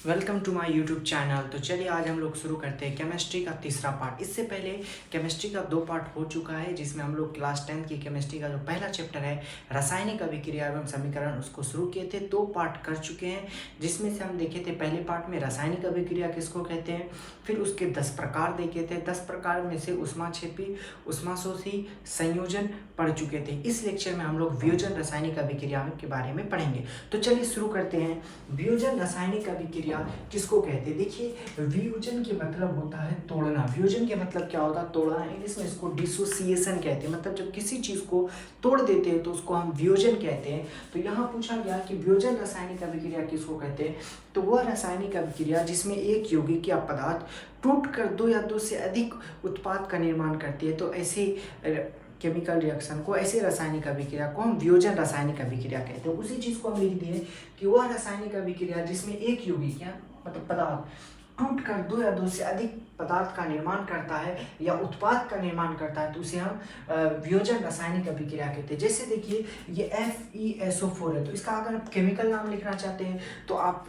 Welcome to my YouTube channel. तो चलिए आज हम लोग शुरू करते हैं केमिस्ट्री का तीसरा पार्ट। इससे पहले केमिस्ट्री का 2 पार्ट हो चुका है, जिसमें हम लोग क्लास 10 की केमिस्ट्री का जो पहला चैप्टर है रासायनिक अभिक्रिया एवं समीकरण उसको शुरू किए थे। 2 पार्ट कर चुके हैं, जिसमें से हम देखे थे पहले पार्ट में रासायनिक अभिक्रिया किसको कहते हैं, फिर उसके 10 प्रकार देखे थे। 10 प्रकार में से ऊष्माक्षेपी, ऊष्माशोषी, संयोजन पढ़ चुके थे। इस लेक्चर में हम लोग वियोजन रासायनिक अभिक्रिया के बारे में पढ़ेंगे। तो चलिए शुरू करते हैं। वियोजन रासायनिक अभिक्रिया किसको कहते हैं? देखिए, वियोजन के मतलब होता है तोड़ना। वियोजन के मतलब क्या होता है? तोड़ना। इंग्लिश में इसको डिसोसिएशन कहते हैं। मतलब जब किसी चीज को तोड़ देते हैं तो उसको हम वियोजन कहते हैं। तो यहाँ पूछा गया कि वियोजन रासायनिक अभिक्रिया किसको कहते हैं, तो वह रासायनिक अभिक्रिया जिसमें एक यौगिक या पदार्थ टूटकर 2 या 2 से अधिक उत्पाद का निर्माण करती है। तो ऐसे केमिकल रिएक्शन को, ऐसे रासायनिक अभिक्रिया को हम वियोजन रासायनिक अभिक्रिया कहते हैं। उसी चीज को हम लिख दिए कि वह रासायनिक अभिक्रिया जिसमें एक यौगिक या मतलब पदार्थ टूटकर 2 या 2 से अधिक पदार्थ का निर्माण करता है या उत्पाद का निर्माण करता है, तो उसे हम वियोजन रासायनिक अभिक्रिया कहते हैं। जैसे देखिए, ये FeSO4 है, तो इसका अगर आप केमिकल नाम लिखना चाहते हैं तो आप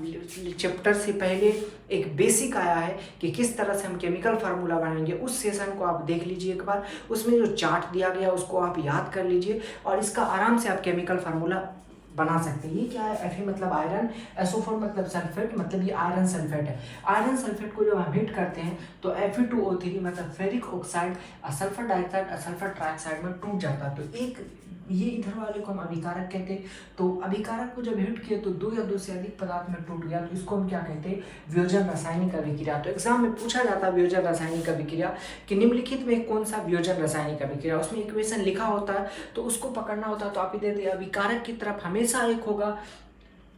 चैप्टर से पहले एक बेसिक आया है कि किस तरह से हम केमिकल फार्मूला बनाएंगे, उस सेशन को आप देख लीजिए एक बार। उसमें जो चार्ट दिया गया उसको आप याद कर लीजिए और इसका आराम से आप केमिकल फार्मूला बना सकते हैं। ये क्या है? Fe मतलब आयरन, SO4 मतलब सल्फेट, मतलब ये आयरन सल्फेट है। आयरन सल्फेट को जब हम हीट करते हैं तो Fe2O3 मतलब ferric oxide sulphur dioxide sulphur trioxide में टूट जाता है। तो एक ये इधर वाले को हम अभिकारक कहते हैं। तो अभिकारक को जब हीट किए तो 2 या 2 से अधिक पदार्थ में टूट गया, तो इसको हम क्या कहते हैं? वियोजन रासायनिक अभिक्रिया। तो एग्जाम में पूछा जाता है वियोजन रासायनिक अभिक्रिया कि निम्नलिखित में कौन सा वियोजन रासायनिक अभिक्रिया, उसमें इक्वेशन लिखा होता है तो उसको पकड़ना होता है। तो आप इधर अभिकारक की तरफ हमेशा एक होगा,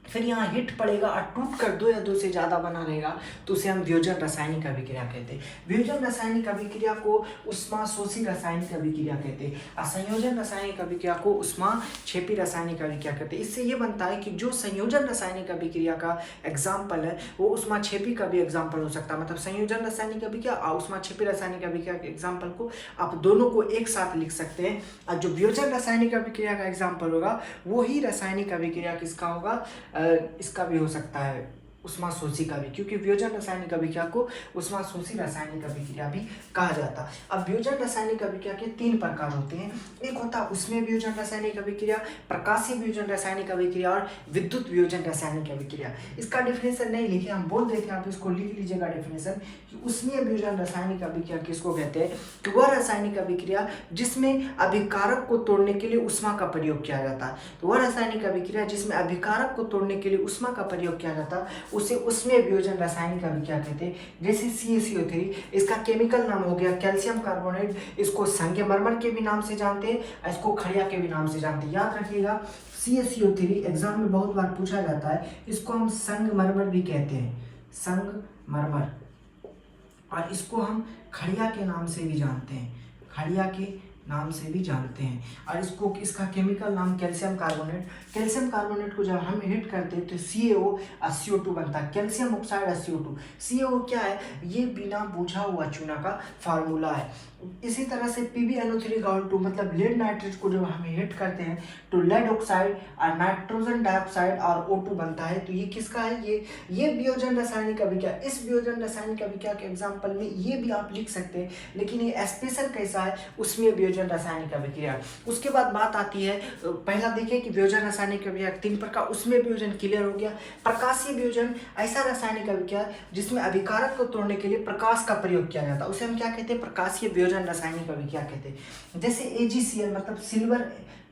फिर यहाँ हिट पड़ेगा और टूट कर 2 या 2 से ज़्यादा बना रहेगा, तो उसे हम वियोजन रासायनिक अभिक्रिया कहते हैं। वियोजन रासायनिक अभिक्रिया को ऊष्माशोषी रासायनिक अभिक्रिया कहते हैं और संयोजन रासायनिक अभिक्रिया को ऊष्माक्षेपी रासायनिक अभिक्रिया कहते हैं। इससे ये बनता है कि जो संयोजन रासायनिक अभिक्रिया का एग्जाम्पल है वो ऊष्माक्षेपी का भी एग्जाम्पल हो सकता है। मतलब संयोजन रासायनिक अभिक्रिया और ऊष्माक्षेपी रासायनिक अभिक्रिया के एग्जाम्पल को आप दोनों को एक साथ लिख सकते हैं। और जो वियोजन रासायनिक अभिक्रिया का एग्जाम्पल होगा वही रासायनिक अभिक्रिया किसका होगा? इसका भी हो सकता है ऊष्माशोषी का भी, क्योंकि वियोजन रासायनिक अभिक्रिया को ऊष्माशोषी रासायनिक अभिक्रिया भी कहा जाता है। अब वियोजन रासायनिक अभिक्रिया के 3 प्रकार होते हैं। एक होता है उष्मीय वियोजन रासायनिक अभिक्रिया, प्रकाशीय वियोजन रासायनिक अभिक्रिया और विद्युत वियोजन रासायनिक अभिक्रिया। इसका डेफिनेशन नहीं लिखे, हम बोल देते हैं, आप इसको लिख लीजिएगा डेफिनेशन कि उष्मीय वियोजन रासायनिक अभिक्रिया किसको कहते हैं? कि वह रासायनिक अभिक्रिया जिसमें अभिकारक को तोड़ने के लिए ऊष्मा का प्रयोग किया जाता है। तो वह रासायनिक अभिक्रिया जिसमें अभिकारक को तोड़ने के लिए ऊष्मा का प्रयोग किया जाता है उसे उष्मीय वियोजन रासायनिक अभिक्रिया कहते हैं। जैसे CaCO3, इसका केमिकल नाम हो गया कैल्शियम कार्बोनेट। इसको संगमरमर के भी नाम से जानते हैं, इसको खड़िया के भी नाम से जानते हैं। याद रखिएगा, CaCO3 एग्जाम में बहुत बार पूछा जाता है। इसको हम संगमरमर भी कहते हैं, संगमरमर, और इसको हम खड़िया के नाम से भी जानते हैं, खड़िया के नाम से भी जानते हैं। और इसको, इसका केमिकल नाम कैल्शियम कार्बोनेट। कैल्शियम कार्बोनेट को जब हम हीट करते हैं तो CaO और CO2 बनता है, कैल्शियम ऑक्साइड और CO2। CaO क्या है? ये बिना बुझा हुआ चूना का फार्मूला है। इसी तरह से PbNO3 मतलब लेड नाइट्रेट को जब हम हीट करते हैं तो लेड ऑक्साइड और नाइट्रोजन डाइऑक्साइड और O2 बनता है। तो ये किसका है? ये वियोजन रासायनिक अभिक्रिया। इस वियोजन रासायनिक अभिक्रिया के एग्जाम्पल में ये भी आप लिख सकते हैं, लेकिन ये स्पेशल कैसा है? उसमें वियोजन रासायनिक अभिक्रिया। उसके बाद बात आती है, पहला देखिए कि वियोजन रासायनिक अभिक्रिया 3 प्रकार। उसमें वियोजन क्लियर हो गया। प्रकाशीय वियोजन ऐसा रासायनिक अभिक्रिया जिसमें अभिकारक को तोड़ने के लिए प्रकाश का प्रयोग किया जाता है, उसे हम क्या कहते हैं? प्रकाशीय वियोजन रासायनिक अभिक्रिया कहते हैं। जैसे AgCl मतलब सिल्वर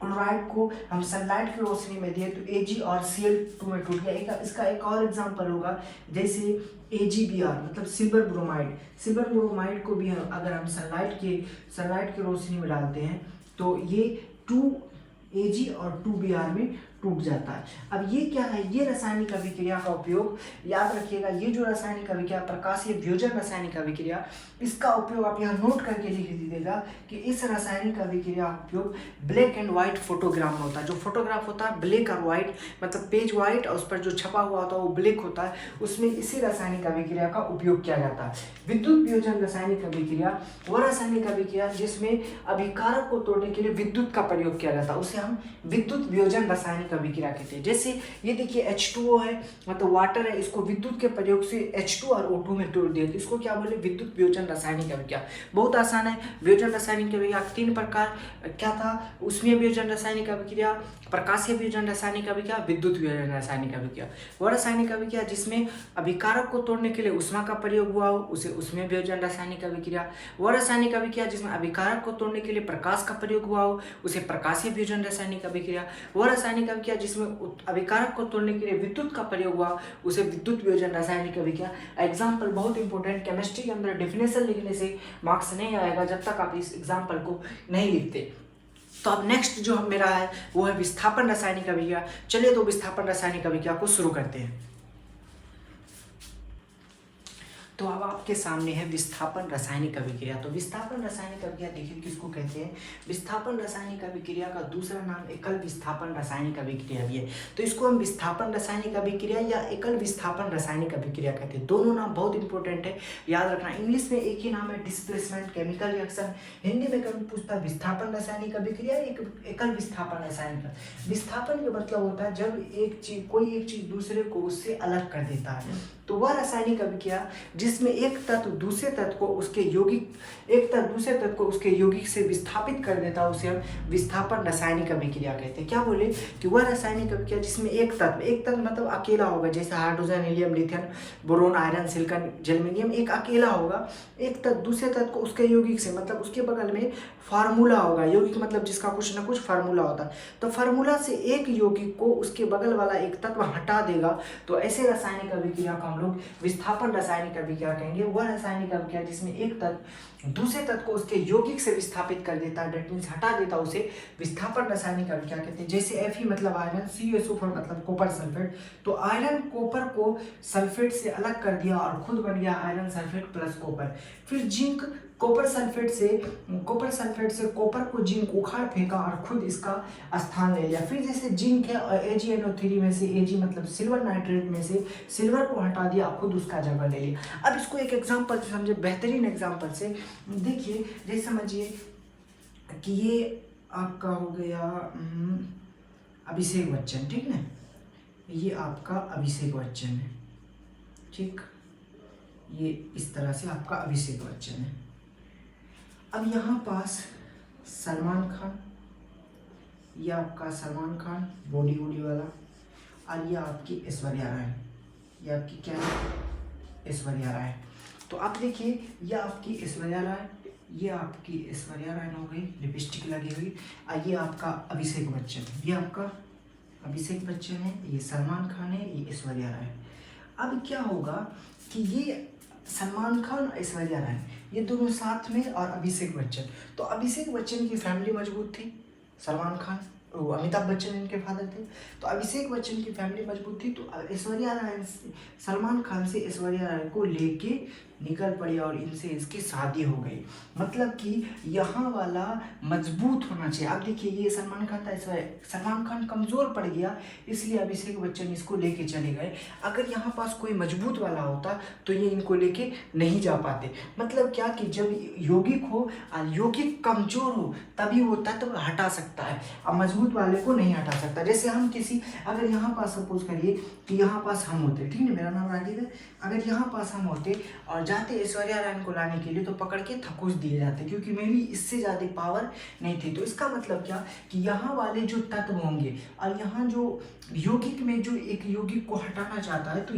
क्लोराइड को हम सनलाइट की रोशनी में दिए तो Ag और Cl2 में टूट गया। इसका एक और एग्जांपल होगा, जैसे AgBr मतलब सिल्वर ब्रोमाइड। सिल्वर ब्रोमाइड को भी अगर हम सनलाइट की रोशनी में डालते हैं तो ये 2Ag और 2Br में टूट जाता है। अब ये क्या है? ये रासायनिक अभिक्रिया का उपयोग, याद रखिएगा, ये जो रासायनिक अभिक्रिया प्रकाशीय वियोजन रासायनिक अभिक्रिया, इसका उपयोग आप यहाँ नोट करके लिख दीजिएगा कि इस रासायनिक अभिक्रिया का उपयोग ब्लैक एंड व्हाइट फोटोग्राफ में होता है। जो फोटोग्राफ होता है ब्लैक और व्हाइट, मतलब पेज व्हाइट और उस पर जो छपा हुआ होता है वो ब्लैक होता है, उसमें इसी रासायनिक अभिक्रिया का उपयोग किया जाता है। विद्युत वियोजन रासायनिक अभिक्रिया वह रासायनिक अभिक्रिया जिसमें अभिकारक को तोड़ने के लिए विद्युत का प्रयोग किया जाता है, उसे हम विद्युत वियोजन रासायनिक रासायनिक अभिक्रिया कहते हैं। जैसे ये देखिए H2O है, मतलब वाटर है, इसको विद्युत के प्रयोग से H2 और O2 में तोड़ दिया, तो इसको क्या बोले, विद्युत वियोजन रासायनिक अभिक्रिया। बहुत आसान है। वियोजन रासायनिक अभिक्रिया 3 प्रकार क्या था, उष्मीय वियोजन रासायनिक अभिक्रिया, प्रकाशीय वियोजन रासायनिक अभिक्रिया, विद्युत वियोजन रासायनिक अभिक्रिया। वह रासायनिक अभिक्रिया जिसमें अभिकारक को तोड़ने के लिए उष्मा का प्रयोग हुआ हो उसे उष्मीय वियोजन रासायनिक अभिक्रिया। वह रासायनिक अभिक्रिया जिसमें अभिकारक को तोड़ने के लिए प्रकाश का प्रयोग हुआ हो उसे प्रकाशीय वियोजन रासायनिक अभिक्रिया। वह रासायनिक अभिक्रिया जिसमें अभिकारक को तोड़ने के लिए विद्युत का प्रयोग हुआ उसे विद्युत वियोजन रासायनिक अभिक्रिया। एग्जाम्पल बहुत इंपॉर्टेंट, केमिस्ट्री के अंदर डेफिनेशन लिखने से मार्क्स नहीं आएगा जब तक आप इस एग्जाम्पल को नहीं लिखते। तो अब नेक्स्ट जो मेरा है वो है विस्थापन रासायनिक अभिक्रिया। चलिए तो विस्थापन रासायनिक अभिक्रिया को शुरू करते हैं। तो अब आपके सामने है विस्थापन रासायनिक अभिक्रिया। तो विस्थापन रासायनिक अभिक्रिया देखिए किसको कहते हैं। विस्थापन रासायनिक अभिक्रिया का दूसरा नाम एकल विस्थापन रासायनिक अभिक्रिया भी है। तो इसको हम विस्थापन रासायनिक अभिक्रिया या एकल विस्थापन रासायनिक अभिक्रिया कहते हैं। दोनों नाम बहुत इंपॉर्टेंट है, याद रखना। इंग्लिश में एक ही नाम है डिस्प्लेसमेंट केमिकल रिएक्शन, हिंदी में कभी पूछता है विस्थापन रासायनिक अभिक्रिया, एकल विस्थापन रासायनिक। विस्थापन का मतलब होता है जब कोई एक चीज दूसरे को उससे अलग कर देता है। तो वह रासायनिक अभिक्रिया जिसमें एक तत्व दूसरे तत्व को उसके यौगिक से विस्थापित कर देता है उसे हम विस्थापन रासायनिक अभिक्रिया कहते हैं। क्या बोले कि वह रासायनिक अभिक्रिया जिसमें एक तत्व मतलब अकेला होगा, जैसे hydrogen, helium, lithium, boron, iron, silicon, germanium, एक अकेला होगा, एक तत्व दूसरे तत्व को उसके यौगिक से, मतलब उसके बगल में फार्मूला होगा, यौगिक मतलब जिसका कुछ ना कुछ फार्मूला होता है, तो फार्मूला से एक यौगिक को उसके बगल वाला एक तत्व हटा देगा, तो ऐसे रासायनिक अभिक्रिया को हम लोग विस्थापन रासायनिक अभिक्रिया कहेंगे। वह रासायनिक अभिक्रिया जिसमें एक तत्व दूसरे तत्व को उसके यौगिक से विस्थापित कर देता है, डेट मीन्स हटा देता है, उसे विस्थापन रासायनिक अभिक्रिया कहते हैं। जैसे Fe मतलब आयरन, CuSO4 मतलब कॉपर सल्फेट, तो आयरन कॉपर को सल्फेट से अलग कर दिया और खुद बन गया आयरन सल्फेट प्लस कॉपर। फिर जिंक कॉपर सल्फेट से कॉपर को जिंक उखाड़ फेंका और खुद इसका स्थान ले लिया। फिर जैसे जिंक है AgNO3 में से Ag मतलब सिल्वर नाइट्रेट में से सिल्वर को हटा दिया, खुद उसका जगह ले लिया। अब इसको एक एग्जांपल से समझे, बेहतरीन एग्जांपल से देखिए। जैसे समझिए कि ये आपका हो गया अभिषेक बच्चन, ठीक ना, ये आपका अभिषेक बच्चन है, ठीक, ये इस तरह से आपका अभिषेक बच्चन है। अब यहाँ पास सलमान खान, ये आपका सलमान खान बॉडी वाला, और ये आपकी ऐश्वर्या राय, ये आपकी क्या है, ऐश्वर्या राय। तो आप देखिए ये आपकी ऐश्वर्या राय, ये आपकी ऐश्वर्या राय हो गई, लिपस्टिक लगी हुई, और ये आपका अभिषेक बच्चन, ये आपका अभिषेक बच्चन है, ये सलमान खान है, ये ऐश्वर्या राय। अब क्या होगा कि ये सलमान खान और ऐश्वर्या राय ये दोनों साथ में, और अभिषेक बच्चन, तो अभिषेक बच्चन की फैमिली मजबूत थी, सलमान खान अमिताभ बच्चन इनके फादर थे, तो अभिषेक बच्चन की फैमिली मजबूत थी, तो ऐश्वर्या राय सलमान खान से ऐश्वर्या राय को लेके निकल पड़ी और इनसे इसकी शादी हो गई। मतलब कि यहाँ वाला मजबूत होना चाहिए। अब देखिए ये सलमान खान था, सलमान खान कमज़ोर पड़ गया, इसलिए अभिषेक बच्चन इसको लेके चले गए। अगर यहाँ पास कोई मजबूत वाला होता तो ये इनको लेके नहीं जा पाते। मतलब क्या कि जब यौगिक हो और यौगिक कमज़ोर हो तभी वो तत्व हटा सकता है, अब मजबूत वाले को नहीं हटा सकता। जैसे हम अगर यहाँ पास सपोज करिए कि यहाँ पास हम होते, ठीक है, मेरा नाम राजीव है, अगर यहाँ पास हम होते और जाते ऐश्वर्या राय को लाने के लिए, तो पकड़ के थकोस दिए जाते, क्योंकि मेरी इससे ज़्यादा पावर नहीं थी। तो इसका मतलब क्या कि यहाँ वाले जो तत्व होंगे और यहाँ जो यौगिक में जो एक यौगिक को हटाना चाहता है, तो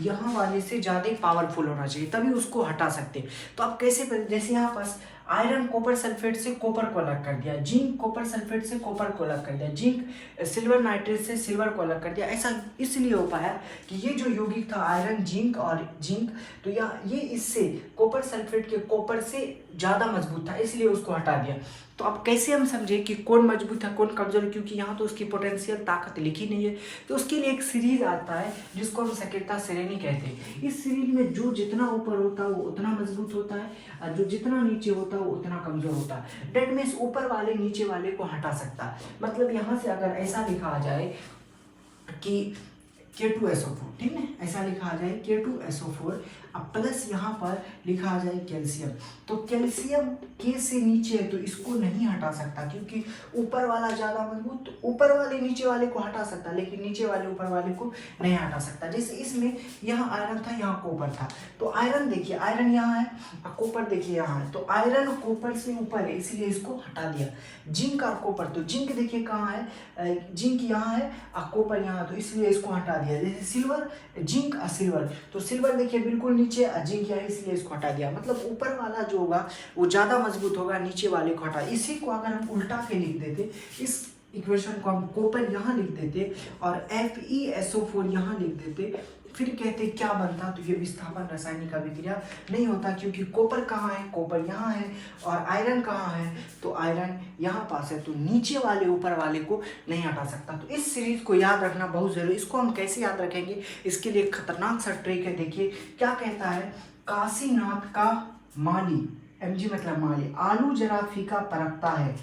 यहाँ वाले से ज़्यादा पावरफुल होना चाहिए, तभी उसको हटा सकते। तो आप कैसे, जैसे यहाँ पास आयरन कॉपर सल्फेट से कॉपर को अलग कर दिया, जिंक कॉपर सल्फेट से कॉपर को अलग कर दिया, जिंक सिल्वर नाइट्रेट से सिल्वर को अलग कर दिया। ऐसा इसलिए हो पाया कि ये जो यौगिक था आयरन, जिंक, तो ये इससे कॉपर सल्फेट के कॉपर से ज़्यादा मजबूत था, इसलिए उसको हटा दिया। तो अब कैसे हम समझे कि कौन मजबूत है कौन कमजोर है, क्योंकि यहाँ तो उसकी पोटेंशियल ताकत लिखी नहीं है। तो उसके लिए एक सीरीज आता है जिसको हम सक्रियता श्रेणी कहते हैं। इस सीरीज में जो जितना ऊपर होता है वो उतना मजबूत होता है, और जो जितना नीचे होता है वो उतना कमजोर होता है। डेट मीन्स ऊपर वाले नीचे वाले को हटा सकता है। मतलब यहाँ से अगर ऐसा लिखा आ जाए कि K2SO4, ठीक है, ऐसा लिखा आ जाए K2SO4। अब प्लस यहाँ पर लिखा आ जाए कैल्शियम। तो कैल्शियम K से नीचे है तो इसको नहीं हटा सकता, क्योंकि ऊपर वाला ज़्यादा मजबूत, तो ऊपर वाले नीचे वाले को हटा सकता, लेकिन नीचे वाले ऊपर वाले को नहीं हटा सकता। जैसे इसमें यहाँ आयरन था, यहाँ कॉपर था, तो आयरन देखिए, आयरन यहाँ है और कॉपर देखिए यहाँ है, तो आयरन कॉपर से ऊपर है इसलिए इसको हटा दिया। जिंक और कॉपर, तो जिंक देखिए कहाँ है, जिंक यहाँ है और कॉपर यहाँ, तो इसलिए इसको हटा दिया। जैसे सिल्वर, जिंक और सिल्वर, तो सिल्वर देखिए बिल्कुल नीचे और जिंक यहाँ, इसलिए इसको हटा दिया। मतलब ऊपर वाला जो होगा वो ज़्यादा मजबूत होगा, नीचे वाले को हटा। इसी को अगर हम उल्टा के लिख देते, इस इक्वेशन को हम कॉपर यहाँ लिख देते और FeSO4 यहाँ लिख देते, फिर कहते क्या बनता, तो ये विस्थापन रासायनिक अभिक्रिया नहीं होता, क्योंकि कॉपर कहाँ है, कॉपर यहाँ है, और आयरन कहाँ है, तो आयरन यहाँ पास है, तो नीचे वाले ऊपर वाले को नहीं हटा सकता। तो इस सीरीज को याद रखना बहुत जरूरी। इसको हम कैसे याद रखेंगे, इसके लिए खतरनाक सा ट्रिक है। देखिए क्या कहता है, काशीनाथ का माली, Mg मतलब माली, आलू जरा फीका परखता है,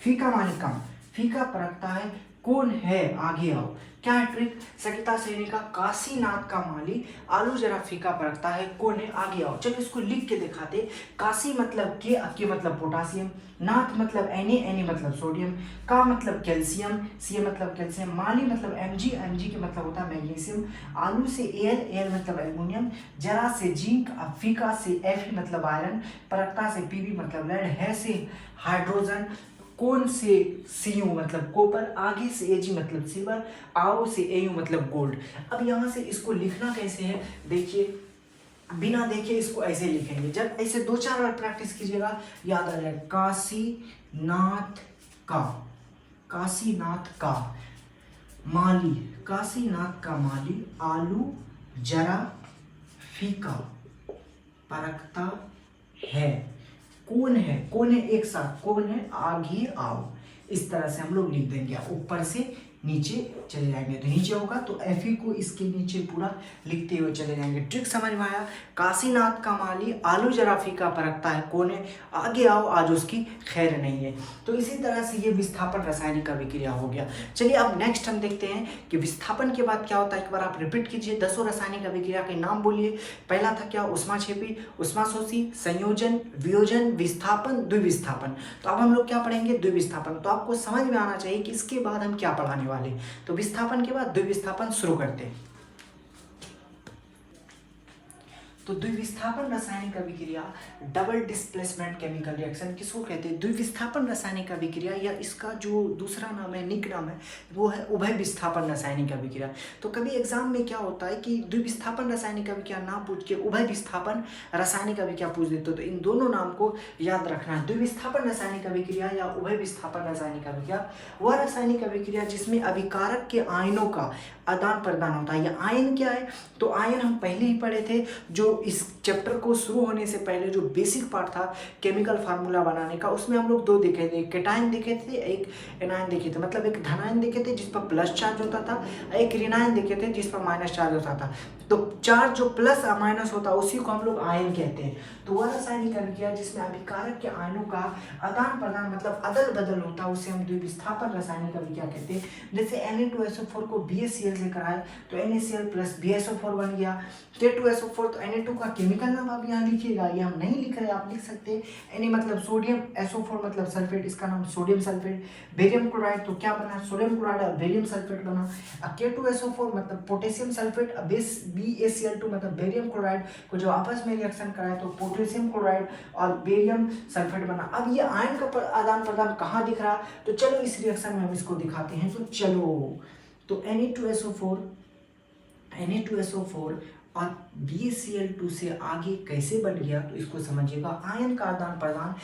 फीका मानी कम, फीका परखता है, कौन है आगे आओ। क्या है ट्रिक, सरिता सैनी का काशीनाथ का माली, आलू जरा फीका परखता है, कौन है आगे आओ। चलो इसको लिख के दिखाते। काशी मतलब के मतलब पोटासियम, नाथ मतलब Na मतलब सोडियम, का मतलब कैल्शियम, Ca मतलब कैल्शियम, माली मतलब Mg के मतलब होता है मैग्नीशियम, आलू से Al मतलब एल्युमिनियम, जरा से जिंक, फीका से Fe मतलब आयरन, परखता से Pb मतलब लेड, है से हाइड्रोजन, कौन से Cu मतलब कॉपर, आगे से Ag मतलब सिल्वर, आओ से Au मतलब गोल्ड। अब यहाँ से इसको लिखना कैसे है, देखिए बिना देखे इसको ऐसे लिखेंगे। जब ऐसे 2-4 बार प्रैक्टिस कीजिएगा याद आ जाएगा। काशीनाथ का माली, काशीनाथ का माली, आलू जरा फीका परखता है, कौन है एक साथ, कौन है आगे आओ। इस तरह से हम लोग लिख देंगे, ऊपर से नीचे चले जाएंगे, तो नीचे होगा तो Fe को इसके नीचे पूरा लिखते हुए चले जाएंगे। ट्रिक समझ में आया। काशीनाथ का माली, आलू जरा फीका परखता है, कौन है आगे आओ, आज उसकी खैर नहीं है। तो इसी तरह से ये विस्थापन रासायनिक अभिक्रिया हो गया। चलिए अब नेक्स्ट हम देखते हैं कि विस्थापन के बाद क्या होता है। एक बार आप रिपीट कीजिए, 10 रासायनिक अभिक्रिया के नाम बोलिए। पहला था क्या, उष्माक्षेपी, उष्माशोषी, संयोजन, वियोजन, विस्थापन, द्विविस्थापन। तो अब हम लोग क्या पढ़ेंगे, द्विविस्थापन। तो आपको समझ में आना चाहिए कि इसके बाद हम क्या पढ़ाने वाले। तो विस्थापन के बाद द्विविस्थापन शुरू करते हैं। तो द्विविस्थापन रासायनिक अभिक्रिया, डबल डिस्प्लेसमेंट केमिकल रिएक्शन किसको कहते हैं, द्विविस्थापन रासायनिक अभिक्रिया, या इसका जो दूसरा नाम है, निक नाम है, वो है उभय विस्थापन रासायनिक अभिक्रिया। तो कभी एग्जाम में क्या होता है कि द्विविस्थापन रासायनिक अभिक्रिया ना पूछ के उभय विस्थापन रासायनिक अभिक्रिया पूछ देते, तो इन दोनों नाम को याद रखना है। द्विविस्थापन रासायनिक अभिक्रिया या उभय विस्थापन रासायनिक अभिक्रिया वह रासायनिक अभिक्रिया जिसमें अभिकारक के आयनों का आदान प्रदान होता है। या आयन क्या है, तो आयन हम पहले ही पढ़े थे। जो इस चैप्टर को शुरू होने से पहले जो बेसिक पार्ट था केमिकल फार्मूला बनाने का, उसमें हम लोग 2 देखे थे, एक कैटायन देखे थे, एक एनायन देखे थे। मतलब एक धनायन देखे थे जिस पर प्लस चार्ज होता था, एक ऋणायन देखे थे जिस पर माइनस चार्ज होता था। तो चार्ज जो प्लस और माइनस होता है उसी को हम लोग आयन कहते हैं। तो वह रासायनिक अभिक्रिया जिसमें अभिकारक के आयनों का आदान प्रदान मतलब अदल बदल होता है उसे हम द्विविस्थापन रासायनिक अभिक्रिया कहते हैं। जैसे Na2SO4 को BaCl से कराए तो NaCl प्लस BaSO4 बन गया। K2SO4 तो Na2 का केमिकल नाम आप यहाँ लिखिएगा, ये हम नहीं लिख रहे, आप लिख सकते हैं। Na मतलब सोडियम, SO4 मतलब सल्फेट, इसका नाम सोडियम सल्फेट। बेरियम क्लोराइड तो क्या बना, सोडियम क्लोराइड और बेरियम सल्फेट बना। K2SO4 मतलब पोटेशियम सल्फेट, BaCl2 मतलब बेरियम क्लोराइड को जो आपस में रिएक्शन कराए तो पोटेशियम क्लोराइड और बेरियम सल्फेट बना। अब ये आयन का आदान प्रदान कहाँ दिख रहा, तो चलो इस रिएक्शन में हम इसको दिखाते हैं। तो चलो, तो Na2SO4 और BaCl2 से आगे कैसे बन गया, तो इसको समझिएगा। आयन का आदान प्रदान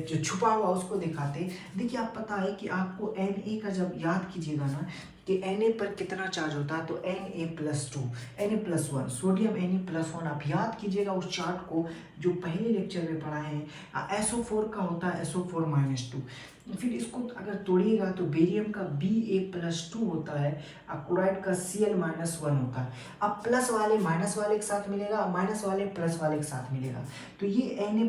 जो छुपा हुआ उसको दिखाते। देखिए आप पता है कि आपको Na का जब याद कीजिएगा ना कि Na पर कितना चार्ज होता है, तो Na+2, Na+1, सोडियम Na+1। आप याद कीजिएगा उस चार्ट को जो पहले लेक्चर में पढ़ा है। SO4 का होता है SO4-2। फिर इसको अगर तोड़िएगा तो बेरियम का Ba+2 होता है और क्लोराइड का Cl-1 होता है। अब प्लस वाले माइनस वाले के साथ मिलेगा, माइनस वाले प्लस वाले के साथ मिलेगा। तो ये Na+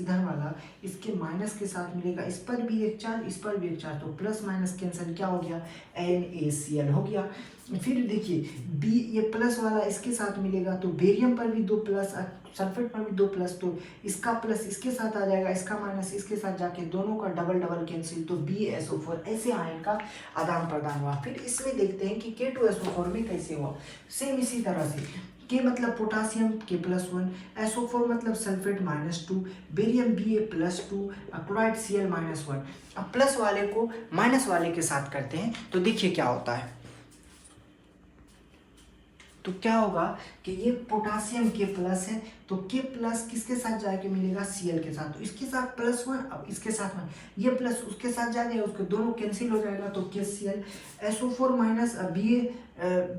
इधर वाला इसके माइनस के साथ मिलेगा, इस पर भी एक चार्ज, इस पर भी एक चार्ज, तो प्लस माइनस कैंसिल क्या हो गया, NaCl हो गया। फिर देखिए बी ये प्लस वाला इसके साथ मिलेगा तो बेरियम पर भी 2 प्लस, सल्फेट पर भी 2 प्लस, तो इसका प्लस इसके साथ आ जाएगा, इसका माइनस इसके साथ जाके दोनों का डबल डबल कैंसिल, तो BaSO4 ऐसे आयन का आदान प्रदान हुआ। फिर इसमें देखते हैं कि K2SO4 में कैसे हुआ। सेम इसी तरह से के मतलब पोटासियम K+1, SO4 मतलब sulphate -2, barium Ba+2, chloride Cl -1। अब प्लस वाले को माइनस वाले के साथ करते हैं तो देखिए क्या होता है। तो क्या होगा कि ये पोटासियम K+ है तो K+ किसके साथ जाके मिलेगा, Cl के साथ, तो इसके साथ +1, अब इसके साथ में ये प्लस उसके साथ जाएगा, उसके दोनों कैंसिल हो जाएगा तो KCl। SO4 माइनस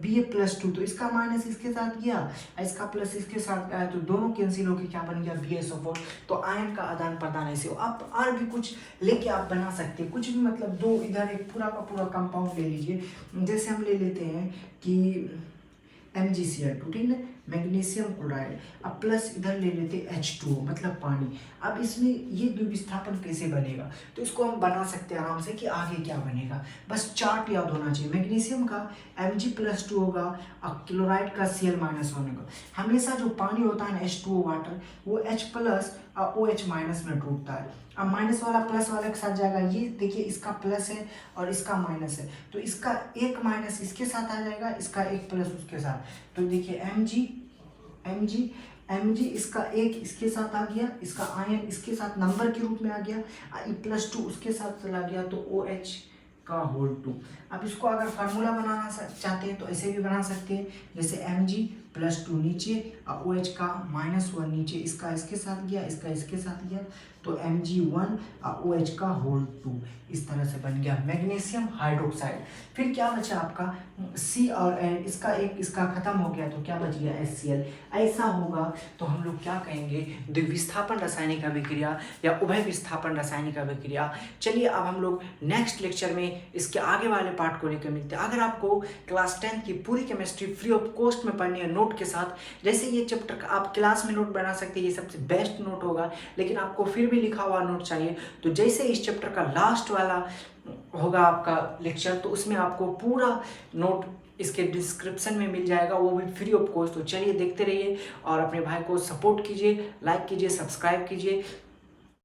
Ba+2, तो इसका माइनस इसके साथ गया, इसका प्लस इसके साथ आया, तो दोनों कैंसिल होकर क्या बन गया, BaSO4। तो आयन का आदान प्रदान ऐसे हो। आप और भी कुछ लेके आप बना सकते हैं, कुछ भी मतलब दो इधर एक पूरा का पूरा कंपाउंड ले लीजिए। जैसे हम ले लेते हैं कि MgCl2, ठीक है, मैग्नीशियम क्लोराइड, अब प्लस इधर ले लेते H2O मतलब पानी। अब इसमें ये द्विविस्थापन कैसे बनेगा, तो इसको हम बना सकते हैं आराम से कि आगे क्या बनेगा, बस चार्ट याद होना चाहिए। मैग्नीशियम का Mg+2 होगा और क्लोराइड का Cl-1 होगा। हमेशा जो पानी होता है ना H2O वाटर, वो H+ और OH- में टूटता है। अब माइनस वाला प्लस वाले के साथ जाएगा, ये देखिए इसका प्लस है और इसका माइनस है, तो इसका एक माइनस इसके साथ आ जाएगा, इसका एक प्लस उसके साथ, तो देखिए Mg इसका एक इसके साथ आ गया, इसका आयन इसके साथ नंबर के रूप में आ गया, E+2 उसके साथ चला गया तो OH का होल 2। अब इसको अगर फार्मूला बनाना चाहते हैं तो ऐसे भी बना सकते हैं, जैसे Mg+2 नीचे और OH का -1 नीचे, इसका इसके साथ गया, इसका इसके साथ गया, तो Mg1 और OH का होल 2 इस तरह से बन गया मैग्नीशियम हाइड्रोक्साइड। फिर क्या बचा आपका C और N, इसका एक इसका खत्म हो गया तो क्या बच गया HCl। ऐसा होगा तो हम लोग क्या कहेंगे, द्विविस्थापन रासायनिक अभिक्रिया या उभय विस्थापन रासायनिक अभिक्रिया। चलिए अब हम लोग नेक्स्ट लेक्चर में इसके आगे वाले पार्ट को लेकर मिलते हैं। अगर आपको क्लास 10 की पूरी केमिस्ट्री फ्री ऑफ कॉस्ट में पढ़नी है नोट के साथ, जैसे ये चैप्टर का आप क्लास में नोट बना सकते हैं, ये सबसे बेस्ट नोट होगा, लेकिन आपको फिर भी लिखा हुआ नोट चाहिए, तो जैसे इस चैप्टर का लास्ट वाला होगा आपका लेक्चर, तो उसमें आपको पूरा नोट इसके डिस्क्रिप्शन में मिल जाएगा, वो भी फ्री ऑफ कॉस्ट। तो चलिए देखते रहिए और अपने भाई को सपोर्ट कीजिए, लाइक कीजिए, सब्सक्राइब कीजिए।